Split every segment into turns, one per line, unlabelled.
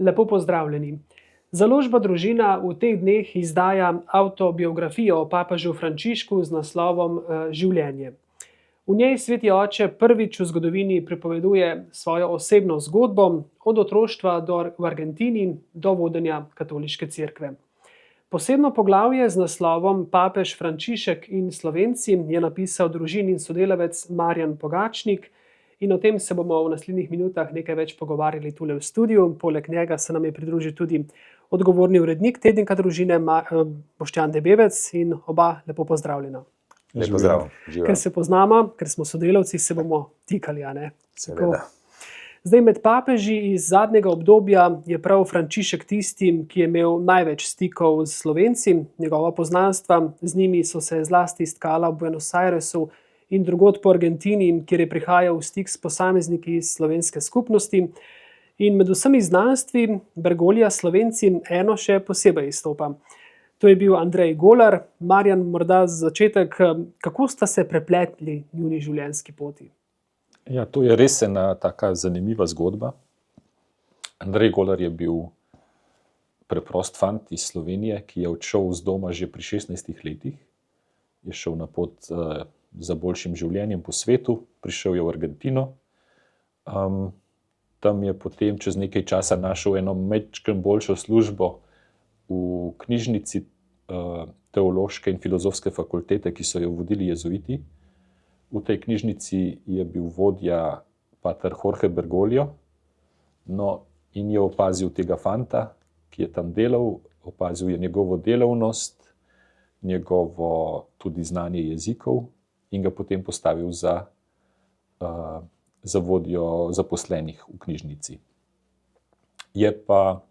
Lepo pozdravljeni. Založba Družina v teh dneh izdaja avtobiografijo o papežu Frančišku z naslovom Življenje. V njej sveti oče prvič v zgodovini pripoveduje svojo osebno zgodbo od otroštva v Argentini do vodenja katoliške cerkve. Posebno poglavje z naslovom Papež Frančišek in Slovenci je napisal družinin sodelavec Marjan Pogačnik, in o tem se bomo v naslednjih minutah nekaj več pogovarjali tule v studiu. Poleg njega se nam je pridružil tudi odgovorni urednik tednika Družine Boštjan Debevec in oba lepo pozdravljena.
Lep pozdrav.
Ker se poznamo, ker smo sodelavci, se bomo tikali, a ne?
Seveda.
Zdaj, med papeži iz zadnjega obdobja je prav Frančišek tisti, ki je imel največ stikov s Slovenci. Njegova poznanstva z njimi so se zlasti stkala v Buenos Airesu in drugod po Argentini, kjer je prihajal v stik s posamezniki iz slovenske skupnosti. In med vsemi znanstvi Bergoglija Slovenci eno še posebej izstopa. To je bil Andrej Golar. Marjan, morda za začetek, kako sta se prepletli njuni življenjski poti?
Ja, to je res ena taka zanimiva zgodba. Andrej Golar je bil preprost fant iz Slovenije, ki je odšel z doma že pri 16 letih. Je šel na pot za boljšim življenjem po svetu, prišel je v Argentino. Tam je potem čez nekaj časa našel eno majčkeno boljšo službo v knjižnici teološke in filozofske fakultete, ki so jo vodili jezuiti. V tej knjižnici je bil vodja pater Jorge Bergoglio, in je opazil tega fanta, ki je tam delal, opazil je njegovo delavnost, njegovo tudi znanje jezikov in ga potem postavil za vodjo zaposlenih v knjižnici. Je pa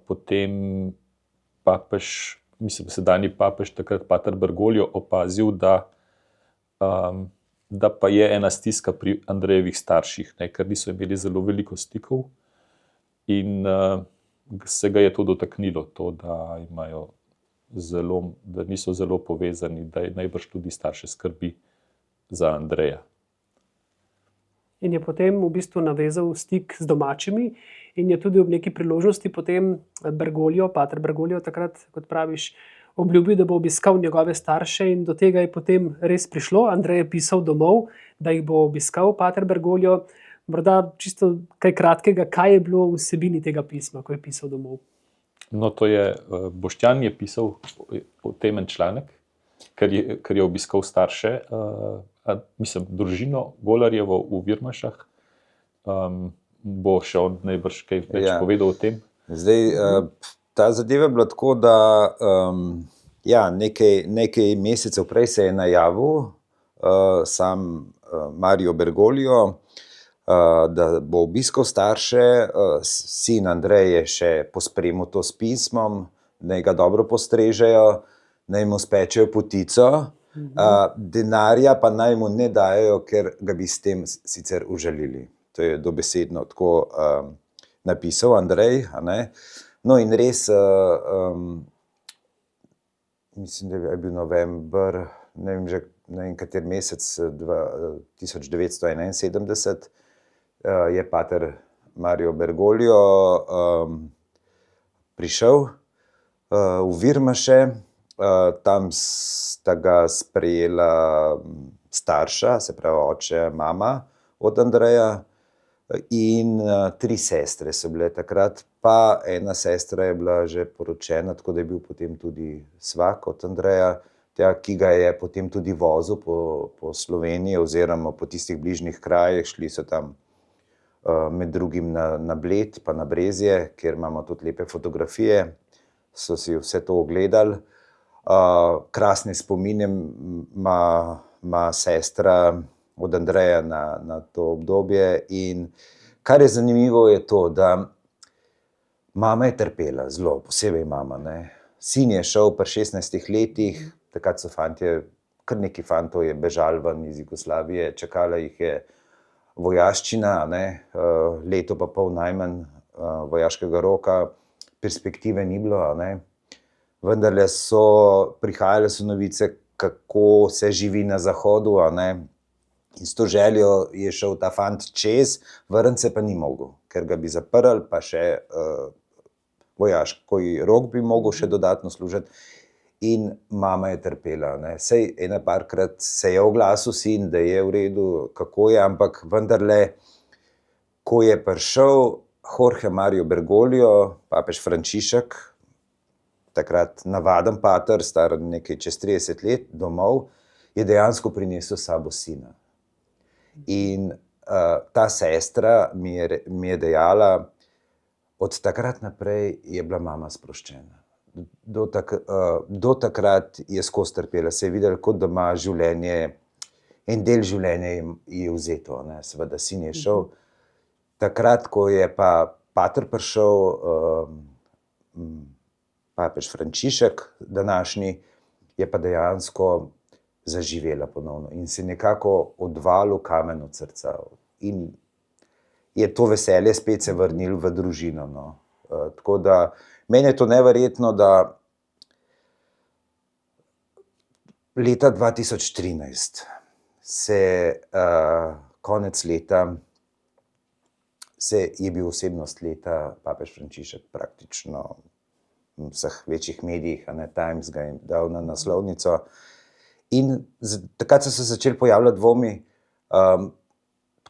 potem papež, mislim, sedanji papež, takrat pater Bergoglio, opazil, da pa je ena stiska pri Andrejevih starših, ker niso imeli zelo veliko stikov in se ga je to dotaknilo, to, da niso zelo povezani, da je najbrž tudi starše skrbi za Andreja.
In je potem v bistvu navezal stik z domačimi in je tudi ob neki priložnosti potem pater Bergoglio takrat, kot praviš, obljubil, da bo obiskal njegove starše, in do tega je potem res prišlo. Andrej je pisal domov, da jih bo obiskal pater Bergoglio. Morda čisto kaj kratkega, kaj je bilo v vsebini tega pisma, ko je pisal domov?
No, to je, Boštjan je pisal o tem en članek, ker je obiskal starše, družino Golarjevo v Virmašah. Bo še on najbrž kaj več povedal o tem?
Zdaj, ta zadeva je bila tako, da nekaj mesecev prej se je najavil sam Mario Bergoglio, da bo obiskal starše. Sin Andrej je še pospremil to s pismom, naj ga dobro postrežejo, naj mu spečejo potico, denarja pa naj mu ne dajo, ker ga bi s tem sicer užalili. To je dobesedno tako napisal Andrej, a ne. No, in res, mislim, da je bil november, ne vem kateri mesec, 1971, je pater Mario Bergoglio prišel v Virmaše. Tam sta ga sprejela starša, se pravi oče, mama od Andreja, in 3 sestre so bile takrat, pa ena sestra je bila že poročena, tako da je bil potem tudi svak od Andreja, ki ga je potem tudi vozil po Sloveniji oziroma po tistih bližnjih krajih. Šli so tam med drugim na Bled pa na Brezje, kjer imamo tudi lepe fotografije, so si vse to ogledali. Krasne spomine ima sestra od Andreja na to obdobje, in kar je zanimivo je to, da mama je trpela, zelo, posebej mama, ne. Sin je šel pri 16 letih, takrat so fantje, kar nekaj fantov je bežalo ven iz Jugoslavije, čakala jih je vojaščina, ne, leto pa pol najmanj vojaškega roka, perspektive ni bilo, ne. Vendarle prihajale so novice, kako se živi na zahodu, a ne. In s to željo je šel ta fant čez, vrniti se pa ni mogel, ker ga bi zaprli, pa še vojaški rok bi mogel še dodatno služiti. In mama je trpela. Ne. Sej ene parkrat se je oglasil sin, da je v redu, kako je, ampak vendarle, ko je prišel Jorge Mario Bergoglio, papež Frančišek, takrat navaden pater, star nekaj čez 30 let, domov, je dejansko prinesel s sabo sina. In ta sestra mi je dejala, od takrat naprej je bila mama sproščena. Do takrat je skozi trpela, se je videla, kot da ima življenje, en del življenja je vzeto, ne. Seveda sin je šel. Takrat, ko je pa pater prišel, papež Frančišek današnji, je pa dejansko zaživela ponovno in se nekako odvalil kamen od srca. In je to veselje spet se vrnilo v družino, no. Tako da meni je to neverjetno, da leta 2013 se konec leta je bil osebnost leta papež Frančišek praktično v vseh večjih medijih, Times ga je dal na naslovnico. In takrat so se začeli pojavljati dvomi,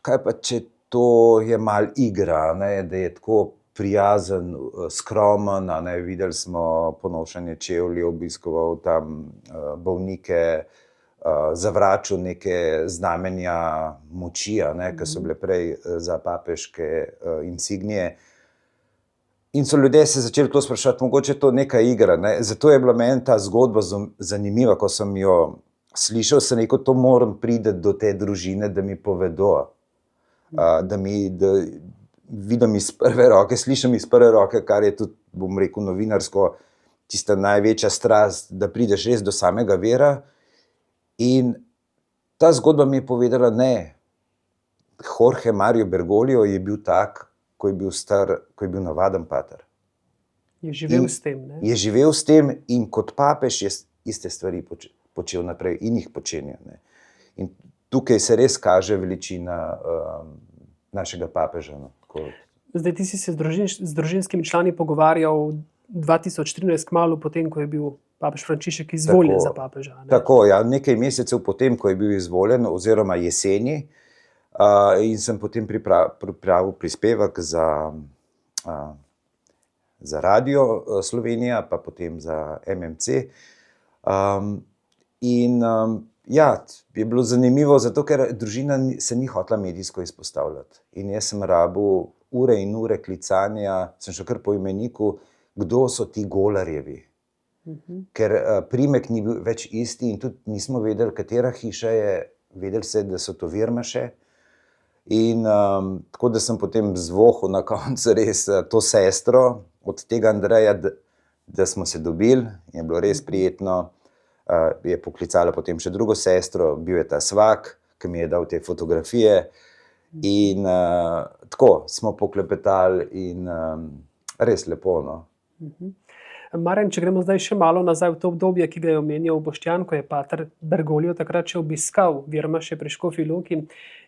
kaj pa, če to je malo igra, ne, da je tako prijazen, skromen, videli smo ponošenje čevljev, obiskoval tam bolnike, zavračal neke znamenja moči, ki so bile prej za papeške insignije. In so ljudje se začeli to spraševati, mogoče je to neka igra, ne. Zato je bila meni ta zgodba zanimiva, ko sem jo slišal, sem rekel, to moram priti do te družine, da mi povedo, da vidim iz prve roke, slišim iz prve roke, kar je tudi, bom rekel, novinarsko, tista največja strast, da prideš res do samega vira. In ta zgodba mi je povedala, ne, Jorge Mario Bergoglio je bil tak, ko je bil star, ko je bil navaden pater.
Je živel s tem, ne?
Je živel s tem in kot papež je iste stvari počel naprej in jih počenja, ne. In tukaj se res kaže veličina našega papeža, no.
Zdaj, ti si se z družinskimi člani pogovarjal 2013, kmalu potem, ko je bil papež Frančišek izvoljen za papeža, ne?
Tako, ja, nekaj mesecev potem, ko je bil izvoljen, oziroma jeseni, in sem potem pripravil prispevek za Radio Slovenija, pa potem za MMC. Ja, je bilo zanimivo, zato ker družina se ni hotela medijsko izpostavljati. In jaz sem rabil ure in ure klicanja, sem šel kar po imeniku, kdo so ti Golarjevi. Ker priimek ni bil več isti in tudi nismo vedeli, katera hiša je, vedeli se, da so to Virmaše. In tako da sem potem zvohal na koncu res to sestro od tega Andreja, da smo se dobili, je bilo res prijetno. Je poklicala potem še drugo sestro, bil je ta svak, ki mi je dal te fotografije. In tako smo poklepetali in res lepo, no.
Marjan, če gremo zdaj še malo nazaj v to obdobje, ki ga je omenjal Boštjan, ko je pater Bergoglio takrat še obiskal Virmaše pri Škofji Loki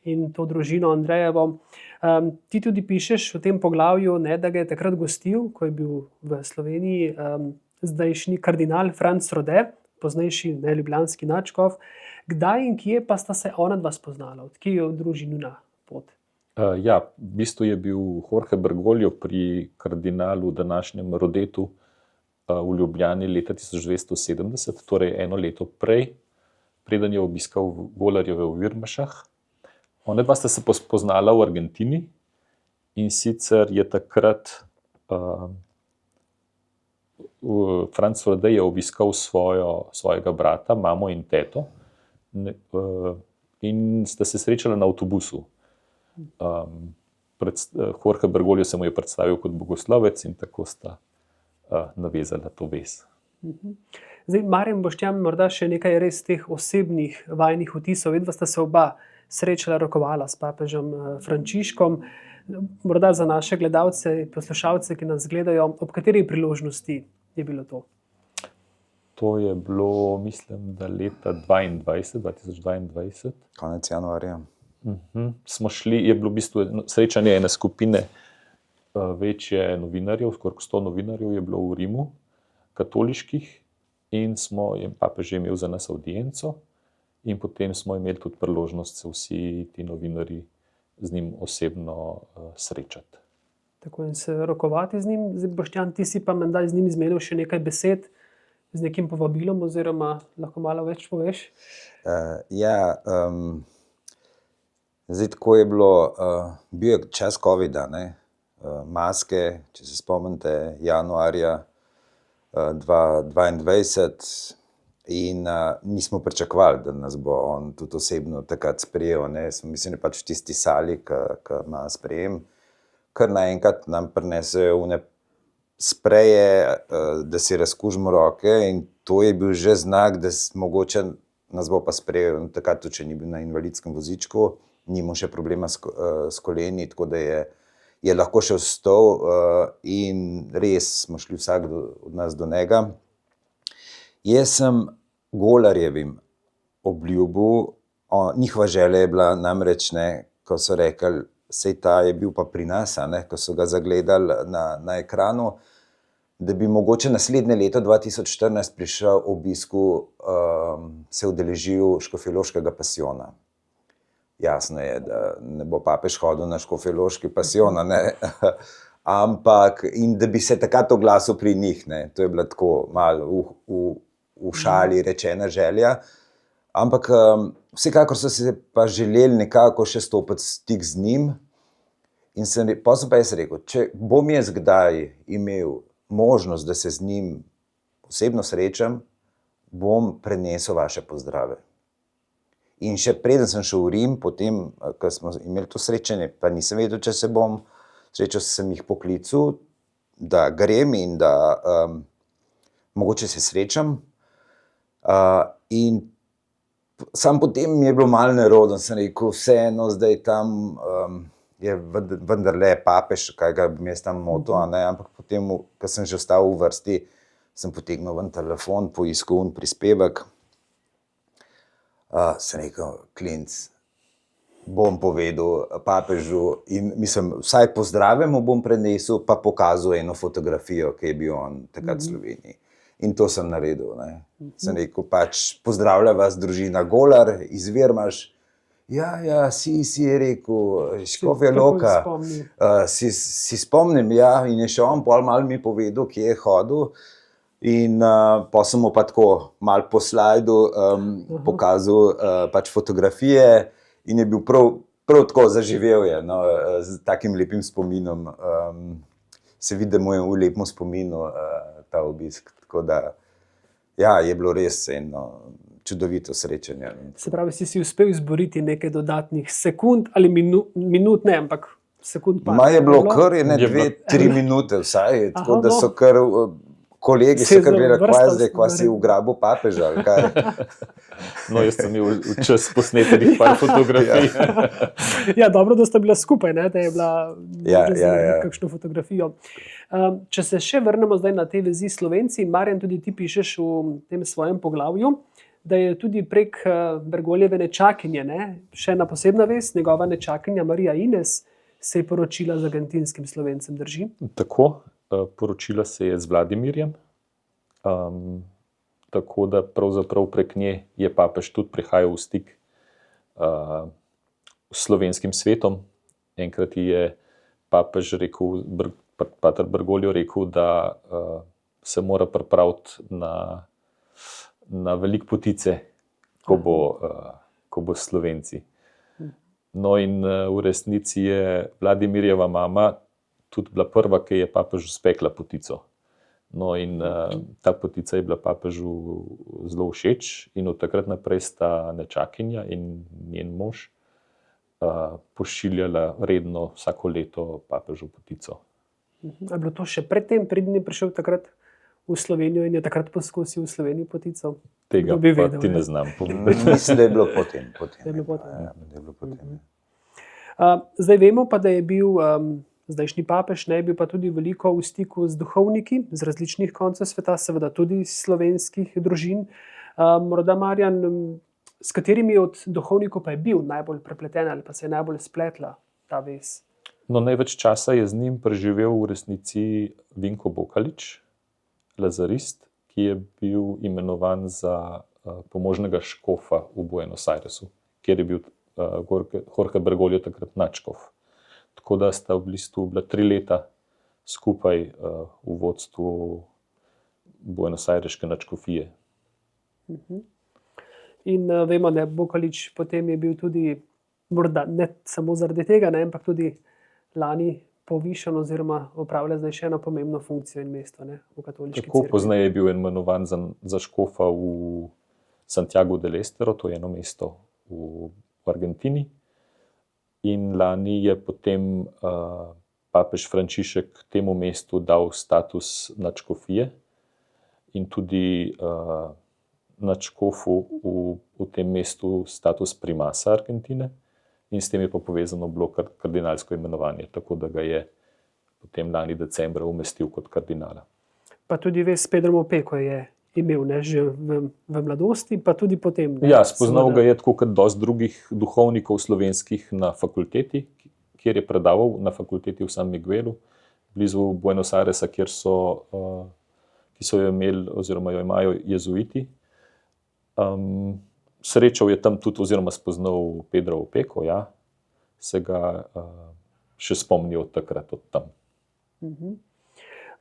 in to družino Andrejevo. Ti tudi pišeš v tem poglavju, ne, da ga je takrat gostil, ko je bil v Sloveniji zdajšnji kardinal Franc Rode, poznejši ljubljanski nadškof. Kdaj in kje pa sta se onadva spoznala? Od kje je družinina pot?
Ja, v bistvu je bil Jorge Bergoglio pri kardinalu današnjem Rodetu v Ljubljani leta 1970, torej eno leto prej, preden je obiskal Golarjeve v Virmašah. Onadva sta se spoznala v Argentini in sicer je takrat Franc Rode je obiskal svojega brata, mamo in teto in sta se srečala na avtobusu. Jorge Bergoglio se mu je predstavil kot bogoslovec in tako sta navezala to vez.
Zdaj, Marjan, Boštjan, morda še nekaj res teh osebnih vajnih vtisov. Vedva sta se oba srečala, rokovala s papežem Frančiškom. Morda za naše gledalce, poslušalce, ki nas gledajo, ob kateri priložnosti je bilo to?
To je bilo, mislim, da leta 2022.
Konec januarja.
Smo šli, je bilo v bistvu srečanje ene skupine večje novinarjev, skoraj 100 novinarjev je bilo v Rimu, katoliških, in je papež imel za nas avdienco, in potem smo imeli tudi priložnost se vsi ti novinarji z njim osebno srečati.
Tako in se rokovati z njim. Zdaj, Boštjan, ti si pa menda z njim izmenil še nekaj besed z nekim povabilom, oziroma lahko malo več poveš?
Zdaj, tako je bilo, bil je čas COVID-a, maske, če se spomnite, januarja 2022, in nismo pričakovali, da nas bo on tudi osebno takrat sprejel. Mislim, da pač v tisti sali, ki ima sprejem, kar naenkrat nam prinesejo one spreje, da si razkužimo roke, in to je bil že znak, da mogoče nas bo pa sprejel. Takrat tudi, če ni bil na invalidskem vozičku, ni imel še problema s koleni, tako da je lahko še vstal, in res smo šli vsak od nas do njega. Jaz sem Golarjevim obljubil, njihova želja je bila namreč, ko so rekli, sej ta je bil pa pri nas, ko so ga zagledali na ekranu, da bi mogoče naslednje leto 2014 prišel obisku, se udeležil škofjeloškega pasijona. Jasno je, da ne bo papež hodil na škofjeloški pasijon, ampak in da bi se takrat oglasil pri njih. To je bila tako malo v šali rečena želja. Ampak vsekakor so se pa želeli nekako še stopiti stik z njim. In potem sem pa jaz rekel, če bom jaz kdaj imel možnost, da se z njim osebno srečam, bom prenesel vaše pozdrave. In še preden sem šel v Rim, potem, ko smo imeli to srečanje, pa nisem vedel, če se bom srečal, sem jih poklical, da grem in da mogoče se srečam. In sam potem mi je bilo malo nerodno, sem rekel, vseeno zdaj tam je vendarle papež, kaj ga bi jaz tam motil, ampak potem, ko sem že ostal v vrsti, sem potegnil ven telefon, poiskal prispevek. Sem rekel, klinc, bom povedal papežu, in mislim, vsaj pozdrave mu bom prenesel, pa pokazal eno fotografijo, ki je bil on takrat v Sloveniji. In to sem naredil. Sem rekel, pač pozdravlja vas družina Golar iz Virmaš. Ja, si je rekel, Škofja Loka. Si spomnim, ja, in je še on pol malo mi povedal, kje je hodil. In pa sem mu pa tako malo po slajdu pokazal pač fotografije, in je bil prav tako zaživel je, z takim lepim spominom. Se vidi, da mu je v lepem spominu ta obisk. Tako da, ja, je bilo res eno čudovito srečanje.
Se pravi, si uspel izboriti nekaj dodatnih sekund ali minut, ne, ampak sekund pa.
Je bilo kar 2-3 minute vsaj, tako da so kar kolegi so kar gledali, kva si ugrabil papeža, ali kaj.
No, jaz sem imel čas posnetenih par fotografij.
Ja, dobro, da sta bila skupaj, da je bila kakšno fotografijo. Če se še vrnemo zdaj na te vezi s Slovenci, Marjan, tudi ti pišeš v tem svojem poglavju, da je tudi prek Bergoljeve nečakinje, še ena posebna vest, njegova nečakinja Marija Ines se je poročila z argentinskim Slovencem, drži?
Tako, poročila se je z Vladimirjem, tako da pravzaprav prek nje je papež tudi prihajal v stik s slovenskim svetom. Enkrat je papež rekel, pater Bergoglio rekel, da se mora pripraviti na veliko potice, ko bo s Slovenci. No, in v resnici je Vladimirjeva mama tudi bila prva, ki je papežu spekla potico. No, in ta potica je bila papežu zelo všeč, in od takrat naprej sta nečakinja in njen mož pošiljala redno vsako leto papežu potico.
Je bilo to še predtem, preden je prišel takrat v Slovenijo in je takrat poskusil v Sloveniji potico?
Tega pa ti ne znam povedati.
Mislim, da je bilo potem.
Zdaj vemo pa, da je bil zdajšnji papež, ne, je bil pa tudi veliko v stiku z duhovniki z različnih koncev sveta, seveda tudi iz slovenskih družin. Morda, Marjan, s katerimi od duhovnikov pa je bil najbolj prepleten ali pa se je najbolj spletla ta vez?
No, največ časa je z njim preživel v resnici Vinko Bokalič, lazarist, ki je bil imenovan za pomožnega škofa v Buenos Airesu, kjer je bil Jorge Bergoglio takrat nadškof. Tako da sta v bistvu bila 3 leta skupaj v vodstvu Buenos Aireške nadškofije.
In vemo, da Bokalič potem je bil tudi, morda ne samo zaradi tega, ne, ampak tudi lani povišan oziroma opravlja zdaj še eno pomembno funkcijo in mesto, ne, v katoliški
Tako,
cerkvi.
pozneje je bil imenovan za škofa v Santiago del Estero, to je eno mesto v Argentini. In lani je potem papež Frančišek temu mestu dal status nadškofije in tudi nadškofu v tem mestu status primasa Argentine. In s tem je pa povezano bilo kardinalsko imenovanje, tako da ga je potem lani decembra umestil kot kardinala.
Pa tudi vez s Pedrom Opeko je imel, ne, že v mladosti, pa tudi potem. Ne,
Ja, spoznal
seveda.
ga je tako kot dosti drugih duhovnikov slovenskih na fakulteti, kjer je predaval na fakulteti v San Miguelu, blizu Buenos Airesa, ki so jo imeli oziroma jo imajo jezuiti. Srečal je tam tudi oziroma spoznal Pedra Opeko, ja, se ga še spomnil od takrat, od tam.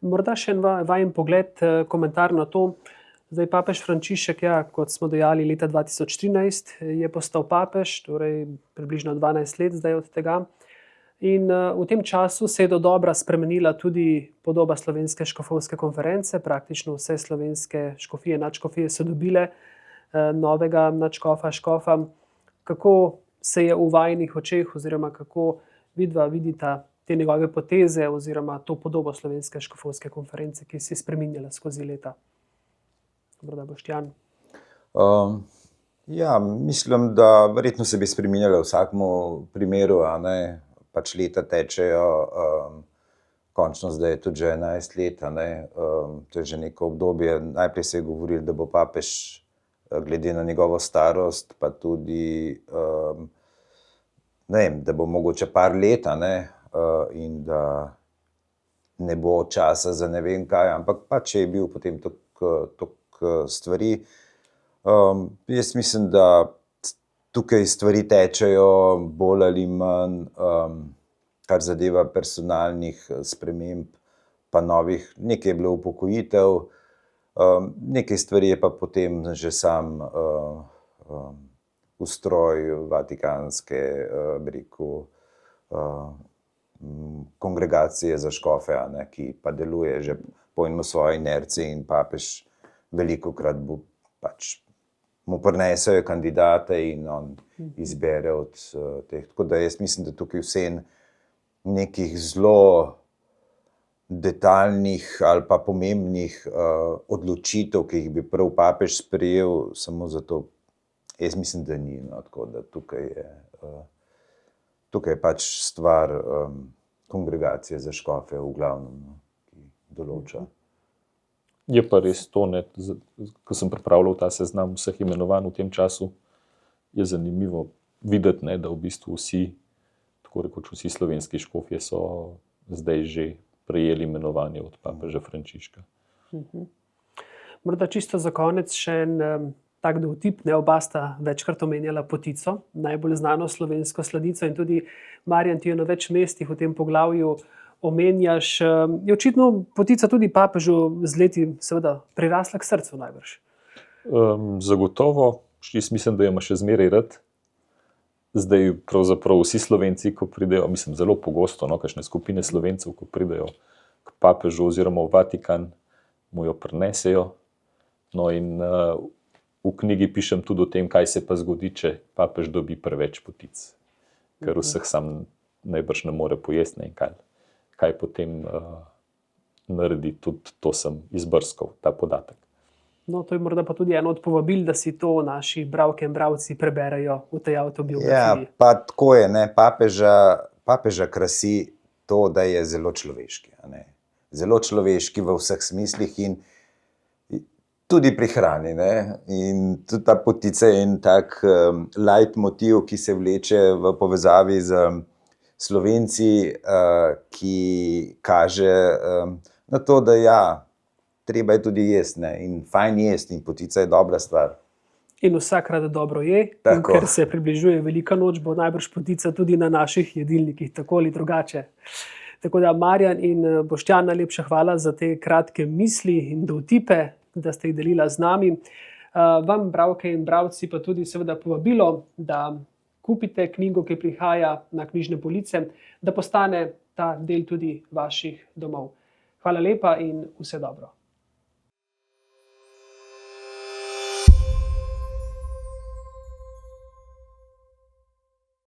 Morda še en vajen pogled, komentar na to. Zdaj papež Frančišek, ja, kot smo dejali, leta 2013 je postal papež, torej približno 12 let zdaj od tega. In v tem času se je dodobra spremenila tudi podoba Slovenske škofovske konference. Praktično vse slovenske škofije, nadškofije so dobile novega nadškofa, škofa. Kako se je v vajinih očeh oziroma kako vidva vidita te njegove poteze oziroma to podobo Slovenske škofovske konference, ki se je spreminjala skozi leta? Morda Boštjan.
Ja, mislim, da verjetno se bi spreminjala v vsakmu primeru, a ne, pač leta tečejo, končno zdaj je tudi že 11 let, a ne, to je že neko obdobje. Najprej se je govorilo, da bo papež glede na njegovo starost, pa tudi, ne vem, da bo mogoče par let, a ne, in da ne bo časa za ne vem kaj, ampak pač je bil potem toliko stvari. Jaz mislim, da tukaj stvari tečejo bolj ali manj, kar zadeva personalnih sprememb, pa novih, nekaj je bilo upokojitev, nekaj stvari je pa potem že sam ustroj vatikanske, bi rekel, kongregacije za škofe, a ne, ki pa deluje že po svoji inerciji in papež velikokrat bo pač mu prinesejo kandidate in on izbere od teh. Tako da jaz mislim, da tukaj vseeno nekih zelo detaljnih ali pa pomembnih odločitev, ki jih bi prav papež sprejel, samo zato, jaz mislim, da ni. No, tako da tukaj je pač stvar kongregacije za škofe v glavnem, no, ki določa.
Je pa res to, ne, ko sem pripravljal ta seznam vseh imenovanj v tem času, je zanimivo videti, ne, da v bistvu vsi, tako rekoč vsi slovenski škofje so zdaj že prejeli imenovanje od papeža Frančiška.
Morda čisto za konec še en tak dovtip, ne, oba sta večkrat omenjala potico, najbolj znano slovensko sladico, in tudi Marjan, ti jo na več mestih v tem poglavju omenjaš. Je očitno potica tudi papežu z leti seveda prirasla k srcu najbrž.
Zagotovo, jaz mislim, da jo ima še zmeraj rad. Zdaj pravzaprav vsi Slovenci, ko pridejo, mislim zelo pogosto, no, kakšne skupine Slovencev, ko pridejo k papežu oziroma v Vatikan, mu jo prinesejo. No in v knjigi pišem tudi o tem, kaj se pa zgodi, če papež dobi preveč potic. Ker vseh sam najbrž ne more pojesti, ne, kaj potem naredi, tudi to sem izbrskal, ta podatek.
No, to je morda pa tudi eno od povabil, da si to naši bralke in bralci preberejo v tej avtobiografiji.
Ja, pa tako je, ne, papeža krasi to, da je zelo človeški. A ne. Zelo človeški v vseh smislih in tudi pri hrani. Ne. In tudi ta potica je en tak leitmotiv, ki se vleče v povezavi z Slovenci, ki kaže na to, da ja, treba je tudi jesti, ne. In fajn jesti in potica je dobra stvar.
In vsak rad dobro je, in
Tako.
ker se približuje velika noč, bo najbrž potica tudi na naših jedilnikih, tako ali drugače. Tako da, Marjan in Boštjan, najlepša hvala za te kratke misli in dovtipe, da ste jih delila z nami. Vam, bralke in bralci, pa tudi seveda povabilo, da kupite knjigo, ki prihaja na knjižne police, da postane ta del tudi vaših domov. Hvala lepa in vse dobro.